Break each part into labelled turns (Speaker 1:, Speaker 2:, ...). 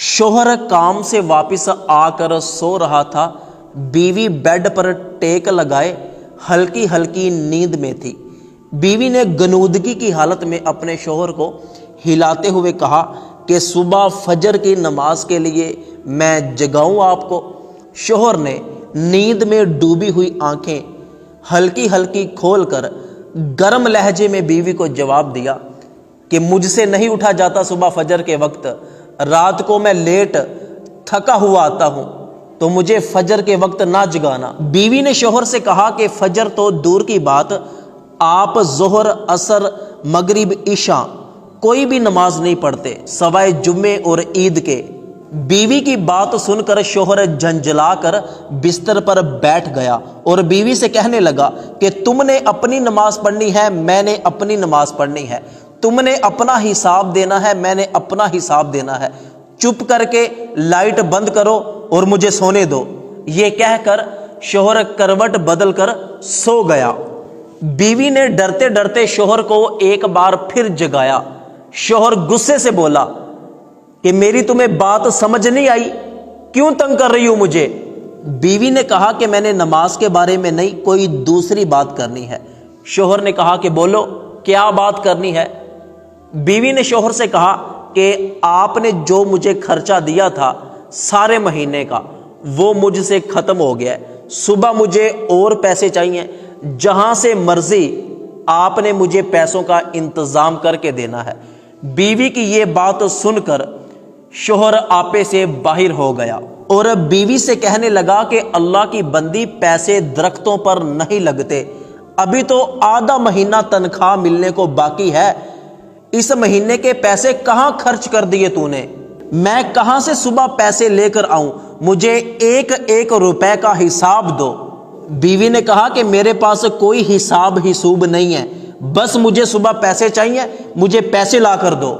Speaker 1: शोहर काम से वापस आकर सो रहा था। बीवी बेड पर टेक लगाए हल्की हल्की नींद में थी। बीवी ने गनूदगी की हालत में अपने शोहर को हिलाते हुए कहा कि सुबह फजर की नमाज के लिए मैं जगाऊं आपको। शोहर ने नींद में डूबी हुई आंखें हल्की हल्की खोलकर गर्म लहजे में बीवी को जवाब दिया कि मुझसे नहीं उठा जाता सुबह फजर के वक्त। रात को मैं लेट थका हुआ आता हूं, तो मुझे फजर के वक्त ना जगाना। बीवी ने शोहर से कहा कि फजर तो दूर की बात, आप जोहर असर मगरिब ईशा कोई भी नमाज नहीं पढ़ते सवाए जुम्मे और ईद के। बीवी की बात सुनकर शोहर झंझला कर बिस्तर पर बैठ गया और बीवी से कहने लगा कि तुमने अपनी नमाज पढ़नी है, मैंने अपनी नमाज पढ़नी है। तुमने अपना हिसाब देना है, मैंने अपना हिसाब देना है। चुप करके लाइट बंद करो और मुझे सोने दो। ये कहकर शोहर करवट बदल कर सो गया। बीवी ने डरते डरते शोहर को एक बार फिर जगाया। शोहर गुस्से से बोला कि मेरी तुम्हें बात समझ नहीं आई, क्यों तंग कर रही हो मुझे। बीवी ने कहा कि मैंने नमाज के बारे में नहीं, कोई दूसरी बात करनी है। शोहर ने कहा कि बोलो क्या बात करनी है। बीवी ने शोहर से कहा कि आपने जो मुझे खर्चा दिया था सारे महीने का, वो मुझसे खत्म हो गया है। सुबह मुझे और पैसे चाहिए, जहां से मर्जी आपने मुझे पैसों का इंतजाम करके देना है। बीवी की ये बात सुनकर शोहर आपे से बाहर हो गया और बीवी से कहने लगा कि अल्लाह की बंदी, पैसे दरख्तों पर नहीं लगते। अभी तो आधा महीना तनख्वाह मिलने को बाकी है। इस महीने के पैसे कहां खर्च कर दिए तूने? मैं कहां से सुबह पैसे लेकर आऊं? मुझे एक एक रुपए का हिसाब दो। बीवी ने कहा कि मेरे पास कोई हिसाब हिसूब नहीं है, बस मुझे सुबह पैसे चाहिए, मुझे पैसे ला कर दो।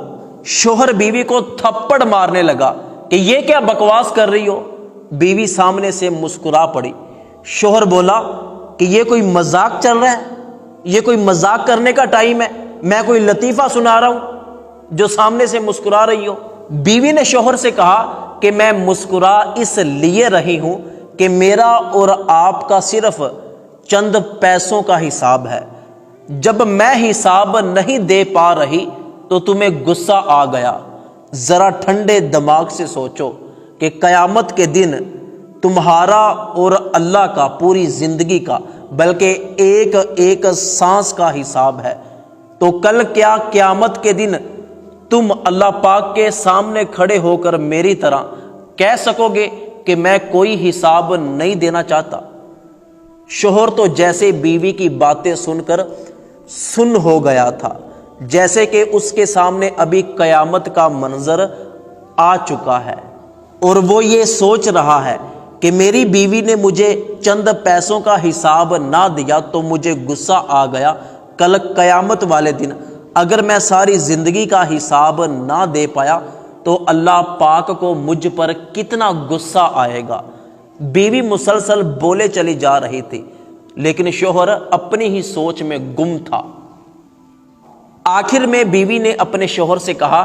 Speaker 1: शोहर बीवी को थप्पड़ मारने लगा कि ये क्या बकवास कर रही हो। बीवी सामने से मुस्कुरा पड़ी। शोहर बोला कि ये कोई मजाक चल रहा है, ये कोई मजाक करने का टाइम है? मैं कोई लतीफा सुना रहा हूं जो सामने से मुस्कुरा रही हो? बीवी ने शोहर से कहा कि मैं मुस्कुरा इसलिए रही हूं कि मेरा और आपका सिर्फ चंद पैसों का हिसाब है। जब मैं हिसाब नहीं दे पा रही तो तुम्हें गुस्सा आ गया। जरा ठंडे दिमाग से सोचो कि कयामत के दिन तुम्हारा और अल्लाह का पूरी जिंदगी का, बल्कि एक एक सांस का हिसाब है। तो कल क्या कयामत के दिन तुम अल्लाह पाक के सामने खड़े होकर मेरी तरह कह सकोगे कि मैं कोई हिसाब नहीं देना चाहता? शोहर तो जैसे बीवी की बातें सुनकर सुन्न हो गया था, जैसे कि उसके सामने अभी कयामत का मंजर आ चुका है और वो ये सोच रहा है कि मेरी बीवी ने मुझे चंद पैसों का हिसाब ना दिया तो मुझे गुस्सा आ गया। कल कयामत वाले दिन अगर मैं सारी जिंदगी का हिसाब ना दे पाया तो अल्लाह पाक को मुझ पर कितना गुस्सा आएगा। बीवी मुसलसल बोले चली जा रही थी, लेकिन शोहर अपनी ही सोच में गुम था। आखिर में बीवी ने अपने शोहर से कहा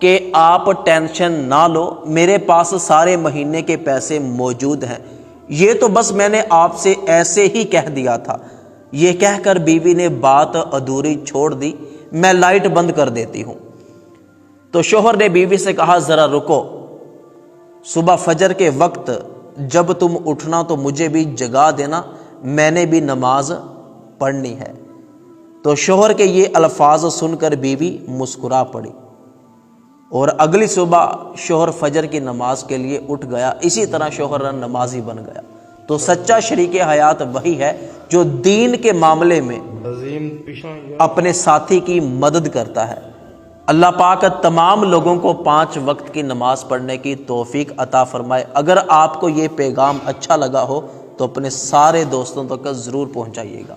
Speaker 1: कि आप टेंशन ना लो, मेरे पास सारे महीने के पैसे मौजूद हैं। ये तो बस मैंने आपसे ऐसे ही कह दिया था। ये कहकर बीवी ने बात अधूरी छोड़ दी। मैं लाइट बंद कर देती हूं। तो शोहर ने बीवी से कहा जरा रुको, सुबह फजर के वक्त जब तुम उठना तो मुझे भी जगा देना, मैंने भी नमाज पढ़नी है। तो शोहर के ये अल्फाज सुनकर बीवी मुस्कुरा पड़ी और अगली सुबह शोहर फजर की नमाज के लिए उठ गया। इसी तरह शोहर नमाजी बन गया। तो सच्चा शरीक हयात वही है जो दीन के मामले में अपने साथी की मदद करता है। अल्लाह पाक तमाम लोगों को 5 वक्त की नमाज पढ़ने की तौफीक अता फरमाए। अगर आपको ये पैगाम अच्छा लगा हो तो अपने सारे दोस्तों तक ज़रूर पहुँचाइएगा।